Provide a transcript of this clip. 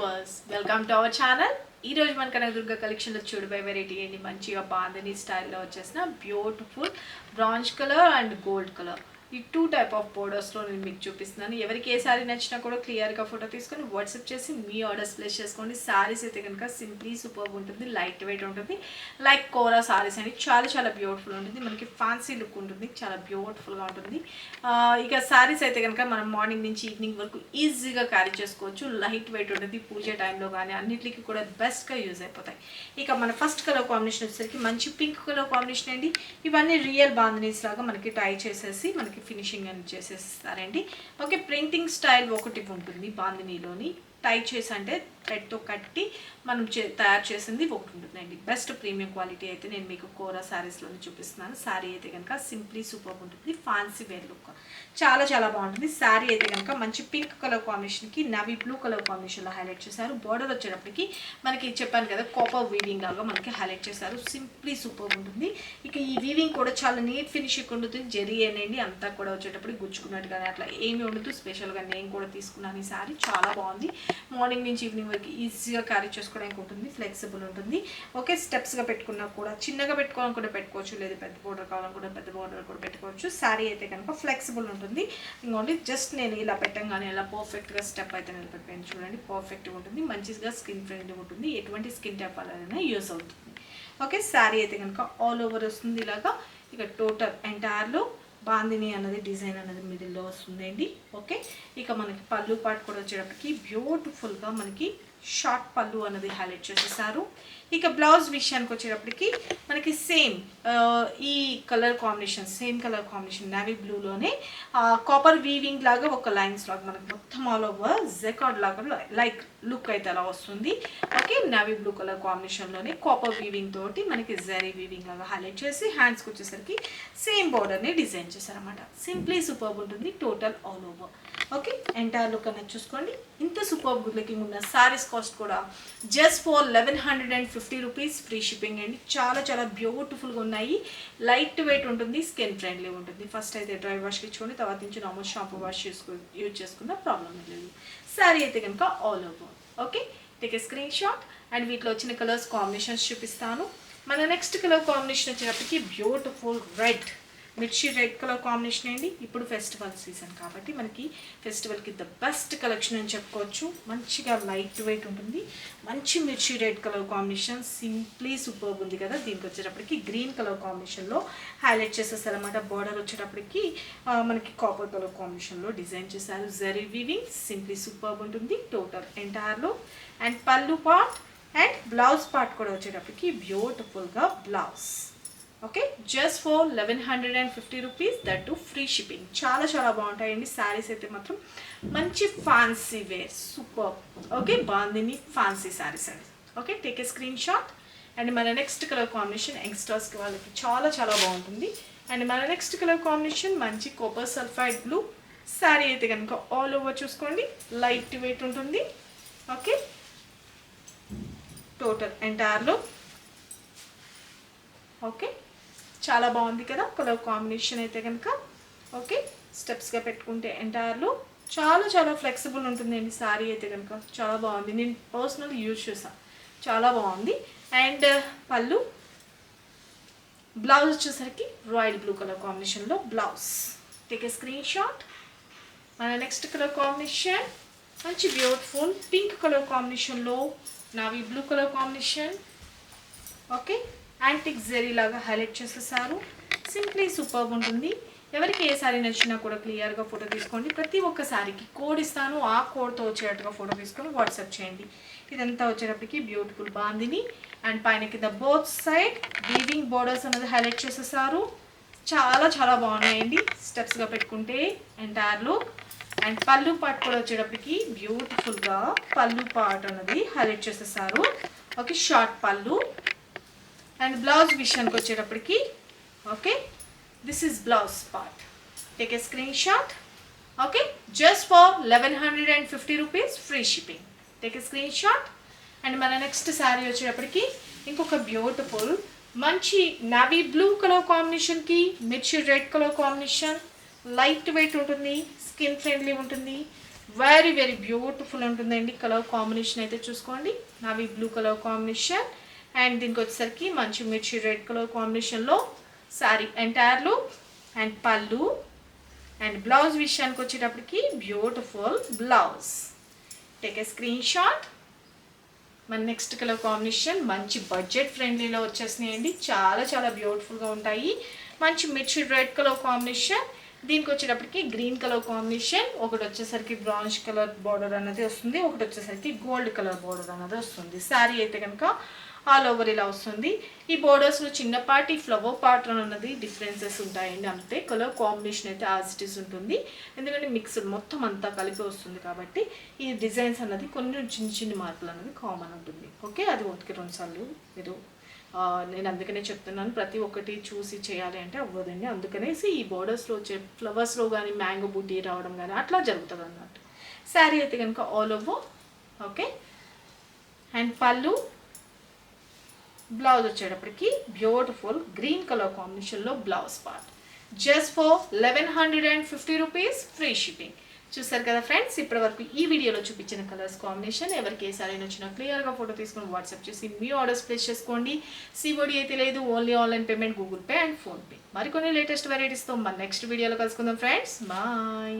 Viewers welcome to our channel. ఈ రోజు మన కనకదుర్గ కలెక్షన్లో చూడబోయే వెరైటీ ఏంటి, మంచిగా బాందని స్టైల్లో వచ్చేసిన beautiful bronze colour and gold colour ఈ టూ టైప్ ఆఫ్ బోర్డర్స్లో నేను మీకు చూపిస్తున్నాను. ఎవరికి ఏ సారీ నచ్చినా కూడా క్లియర్గా ఫోటో తీసుకొని వాట్సాప్ చేసి మీ ఆర్డర్స్ ప్లేస్ చేసుకోండి. సారీస్ అయితే కనుక సింప్లీ సూపర్ ఉంటుంది, లైట్ వెయిట్ ఉంటుంది. లైక్ కోరా సారీస్ అండి, చాలా చాలా బ్యూటిఫుల్ ఉంటుంది. మనకి ఫ్యాన్సీ లుక్ ఉంటుంది, చాలా బ్యూటిఫుల్గా ఉంటుంది. ఇక సారీస్ అయితే కనుక మనం మార్నింగ్ నుంచి ఈవినింగ్ వరకు ఈజీగా క్యారీ చేసుకోవచ్చు. లైట్ వెయిట్ ఉంటుంది, పూజ టైంలో కానీ అన్నిటికీ కూడా బెస్ట్గా యూజ్ అయిపోతాయి. ఇక మన ఫస్ట్ కలర్ కాంబినేషన్ వచ్చేసరికి మంచి పింక్ కలర్ కాంబినేషన్ అండి. ఇవన్నీ రియల్ బాంధనీస్ లాగా మనకి టై చేసేసి మనకి ఫినిషింగ్ అని చేసేస్తారండి. ఓకే, ప్రింటింగ్ స్టైల్ ఒకటి ఉంటుంది బాంధనీలోని. టై చేసి అంటే థ్రెడ్తో కట్టి మనం తయారు చేసింది ఒకటి ఉంటుందండి. బెస్ట్ ప్రీమియం క్వాలిటీ అయితే నేను మీకు కోరా శారీస్లోనే చూపిస్తున్నాను. శారీ అయితే కనుక సింప్లీ సూపర్ ఉంటుంది, ఫ్యాన్సీ వేర్ లుక్ చాలా చాలా బాగుంటుంది. శారీ అయితే కనుక మంచి పింక్ కలర్ కాంబినేషన్కి నవీ బ్లూ కలర్ కాంబినేషన్లో హైలైట్ చేశారు. బోర్డర్ వచ్చేటప్పటికి మనకి చెప్పాను కదా కాపర్ వీవింగ్ లాగా మనకి హైలైట్ చేశారు. సింప్లీ సూపర్ ఉంటుంది. ఇక ఈ వీవింగ్ కూడా చాలా నీట్ ఫినిషింగ్ ఉంటుంది. జెరీ అనేది అంతా కూడా వచ్చేటప్పుడు గుచ్చుకున్నట్టు కానీ అట్లా ఏమి ఉండదు. స్పెషల్గా నేను కూడా తీసుకున్నాను ఈ శారీ, చాలా బాగుంది. మార్నింగ్ నుంచి ఈవినింగ్ వరకు ఈజీగా క్యారీ చేసుకోవడానికి ఉంటుంది, ఫ్లెక్సిబుల్ ఉంటుంది. ఓకే, స్టెప్స్గా పెట్టుకున్నా కూడా చిన్నగా పెట్టుకోవాలని కూడా పెట్టుకోవచ్చు, లేదా పెద్ద బోర్డర్ కావాలనుకుంటే పెద్ద బోర్డర్ కూడా పెట్టుకోవచ్చు. శారీ అయితే కనుక ఫ్లెక్సిబుల్ ఉంటుంది. ఇంకోండి జస్ట్ నేను ఇలా పెట్టంగానే ఇలా పర్ఫెక్ట్గా స్టెప్ అయితే నిలబెట్టాను చూడండి, పర్ఫెక్ట్గా ఉంటుంది. మంచిగా స్కిన్ ఫ్రెండ్లీ ఉంటుంది, ఎటువంటి స్కిన్ టైప్ వాళ్ళైనా యూస్ అవుతుంది. ఓకే, శారీ అయితే కనుక ఆల్ ఓవర్ వస్తుంది ఇలాగా. ఇక టోటల్ ఎంటైర్లో బాందిని అన్నది డిజైన్ అన్నది మిడిల్లో వస్తుందండి. ఓకే, ఇక మనకి పళ్ళు పాటు కూడా వచ్చేటప్పటికి బ్యూటిఫుల్గా మనకి షార్ట్ పళ్ళు అన్నది హైలైట్ చేసేసారు. ఇక బ్లౌజ్ విషయానికి వచ్చేటప్పటికి మనకి సేమ్ ఈ colour combination, same colour combination navy బ్లూలోనే కాపర్ వీవింగ్ లాగా ఒక లైన్స్ లాగా మనకి మొత్తం ఆల్ ఓవర్ జెకార్డ్ లాగా లైక్ లుక్ అయితే అలా వస్తుంది. ఓకే, నేవీ బ్లూ కలర్ కాంబినేషన్లోనే కాపర్ వీవింగ్ తోటి మనకి జరీ వీవింగ్ లాగా హైలైట్ చేసి హ్యాండ్స్కి వచ్చేసరికి సేమ్ బోర్డర్ని డిజైన్ చేశారన్నమాట. సింప్లీ సూపర్బ్ ఉంటుంది total all over. Okay, entire look అనేది చూసుకోండి. ఇంత సూపర్ గుడ్ లుకింగ్ ఉన్న సారీస్ కాస్ట్ కూడా just for 1150 rupees, free shipping అండి. చాలా చాలా బ్యూటిఫుల్గా ఉన్నాయి, లైట్ వెయిట్ ఉంటుంది, స్కిన్ ఫ్రెండ్లీ ఉంటుంది. ఫస్ట్ అయితే డ్రై వాష్కి ఇచ్చుకోండి, తర్వాత నుంచి నార్మల్ షాంపూ వాష్ యూజ్ చేసుకున్న ప్రాబ్లం లేదు. శారీ అయితే కనుక all over. Okay, take a screen shot and వీటిలో వచ్చిన కలర్స్ కాంబినేషన్స్ చూపిస్తాను. మన నెక్స్ట్ కలర్ కాంబినేషన్ వచ్చేటప్పటికి బ్యూటిఫుల్ రెడ్, మిర్చి రెడ్ కలర్ కాంబినేషన్ అండి. ఇప్పుడు ఫెస్టివల్ సీజన్ కాబట్టి మనకి ఫెస్టివల్కి ద బెస్ట్ కలెక్షన్ అని చెప్పుకోవచ్చు. మంచిగా లైట్ వెయిట్ ఉంటుంది, మంచి మిర్చి red colour combination simply superb ఉంది కదా. దీనికి వచ్చేటప్పటికి గ్రీన్ కలర్ కాంబినేషన్లో హైలైట్ చేసేసారన్నమాట. బార్డర్ వచ్చేటప్పటికి మనకి కాపర్ కలర్ కాంబినేషన్లో డిజైన్ చేశారు. జరీ వీవింగ్ సింప్లీ సూపర్బ్ ఉంటుంది టోటల్ ఎంటైర్లో. And pallu part and blouse part కూడా వచ్చేటప్పటికి బ్యూటిఫుల్గా blouse. Okay, just for 1150 rupees, that too free shipping. చాలా చాలా బాగుంటాయండి శారీస్ అయితే మాత్రం. మంచి fancy wear super. Okay, bandhani fancy sarees అండి. Okay, take a screen shot. And మన నెక్స్ట్ కలర్ కాంబినేషన్ యంగ్స్టర్స్కి వాళ్ళకి చాలా చాలా బాగుంటుంది. అండ్ మన నెక్స్ట్ కలర్ కాంబినేషన్ మంచి కాపర్ సల్ఫైడ్ బ్లూ. శారీ అయితే కనుక ఆల్ ఓవర్ చూసుకోండి, లైట్ వెయిట్ ఉంటుంది. ఓకే, టోటల్ ఎంటైర్లో. ఓకే, చాలా బాగుంది కదా కలర్ కాంబినేషన్ అయితే కనుక. ఓకే, స్టెప్స్గా పెట్టుకుంటే ఎంటైర్లో చాలా చాలా ఫ్లెక్సిబుల్ ఉంటుందండి. శారీ అయితే కనుక చాలా బాగుంది, నేను పర్సనల్ యూజ్ చేశాను, చాలా బాగుంది. అండ్ పళ్ళు, బ్లౌజ్ వచ్చేసరికి రాయల్ బ్లూ కలర్ కాంబినేషన్లో blouse. Take a screenshot. మన నెక్స్ట్ కలర్ కాంబినేషన్ మంచి బ్యూటిఫుల్ పింక్ కలర్ కాంబినేషన్లో navy blue colour combination. Okay, antique zari లాగా హైలైట్ చేసేసారు. సింప్లీ సూపర్బ్ ఉంటుంది. ఎవరికి ఏ శారీ నచ్చినా కూడా క్లియర్గా ఫోటో తీసుకోండి. ప్రతి ఒక్క శారీకి కోడ్ ఇస్తాను, ఆ కోడ్తో వచ్చేటట్టుగా ఫోటో తీసుకొని వాట్సాప్ చేయండి. ఇదంతా వచ్చేటప్పటికి బ్యూటిఫుల్ బాందిని. అండ్ పైన కింద బోత్ సైడ్ వీవింగ్ బోర్డర్స్ అనేది హైలైట్ చేసేసారు. చాలా చాలా బాగున్నాయండి స్టెప్స్గా పెట్టుకుంటే ఎంటైర్లో. అండ్ పళ్ళు పార్ట్ కూడా వచ్చేటప్పటికి బ్యూటిఫుల్గా పళ్ళు పార్ట్ అనేది హైలైట్ చేసేసారు. ఓకే, షార్ట్ పళ్ళు. అండ్ బ్లౌజ్ విషయానికి వచ్చేటప్పటికి okay, this is blouse part. Take a screen shot. Okay, just for 1150 rupees, free shipping. Take a screen shot. And మన నెక్స్ట్ శారీ వచ్చేటప్పటికి ఇంకొక బ్యూటిఫుల్ మంచి నావీ బ్లూ కలర్ కాంబినేషన్కి మిర్చి red colour combination. Light weight ఉంటుంది, skin friendly ఉంటుంది. Very very beautiful ఉంటుందండి. Colour combination అయితే చూసుకోండి, navy blue colour combination and దీనికి వచ్చేసరికి మంచి మిర్చి రెడ్ కలర్ కాంబినేషన్లో శారీ ఎంటైర్ లుక్ అండ్ పళ్ళు అండ్ బ్లౌజ్ విషయానికి వచ్చేటప్పటికి beautiful blouse. Take a screenshot. మన నెక్స్ట్ కలర్ కాంబినేషన్ మంచి బడ్జెట్ ఫ్రెండ్లీలో వచ్చేసినాయండి, చాలా చాలా బ్యూటిఫుల్గా ఉంటాయి. మంచి మిర్చి రెడ్ కలర్ కాంబినేషన్, దీనికి వచ్చేటప్పటికి గ్రీన్ కలర్ కాంబినేషన్, ఒకటి వచ్చేసరికి బ్రాంజ్ కలర్ బార్డర్ అన్నది వస్తుంది, ఒకటి వచ్చేసరికి గోల్డ్ కలర్ బార్డర్ అన్నది వస్తుంది. శారీ అయితే కనుక ఆల్ ఓవర్ ఇలా వస్తుంది. ఈ బోర్డర్స్లో చిన్నపాటి ఫ్లవర్ ప్యాటర్న్ అన్నది డిఫరెన్సెస్ ఉంటాయండి, అంతే. కలర్ కాంబినేషన్ అయితే యాజ్ ఇట్ ఈస్ ఉంటుంది, ఎందుకంటే మిక్స్డ్ మొత్తం అంతా కలిపి వస్తుంది కాబట్టి ఈ డిజైన్స్ అన్నది కొన్ని చిన్న చిన్న మార్పులు అన్నది కామన్ ఉంటుంది. ఓకే, అది ఒకటికి రెండు సార్లు మీరు నేను అందుకనే చెప్తున్నాను, ప్రతి ఒక్కటి చూసి చేయాలి అంటే అవ్వదండి. అందుకనేసి ఈ బోర్డర్స్లో వచ్చే ఫ్లవర్స్లో కానీ మ్యాంగో బూటీ రావడం కానీ అట్లా జరుగుతుంది అన్నట్టు. శారీ అయితే కనుక ఆల్ ఓవర్. ఓకే, అండ్ పళ్ళు బ్లౌజ్ వచ్చేటప్పటికి బ్యూటిఫుల్ గ్రీన్ కలర్ కాంబినేషన్లో blouse part. Just for 1150 rupees, free shipping. చూసారు కదా ఫ్రెండ్స్, ఇప్పటి వరకు ఈ వీడియోలో చూపించిన కలర్స్ కాంబినేషన్. ఎవరికి ఏ సారీ నచ్చినా క్లియర్గా ఫోటో తీసుకొని వాట్సాప్ చేసి మీ ఆర్డర్స్ ప్లేస్ చేసుకోండి. సిఓడి అయితే లేదు, only online payment, Google pay and PhonePe. మరికొన్ని లేటెస్ట్ వెరైటీస్తో మన నెక్స్ట్ వీడియోలో కలుసుకుందాం ఫ్రెండ్స్. బాయ్.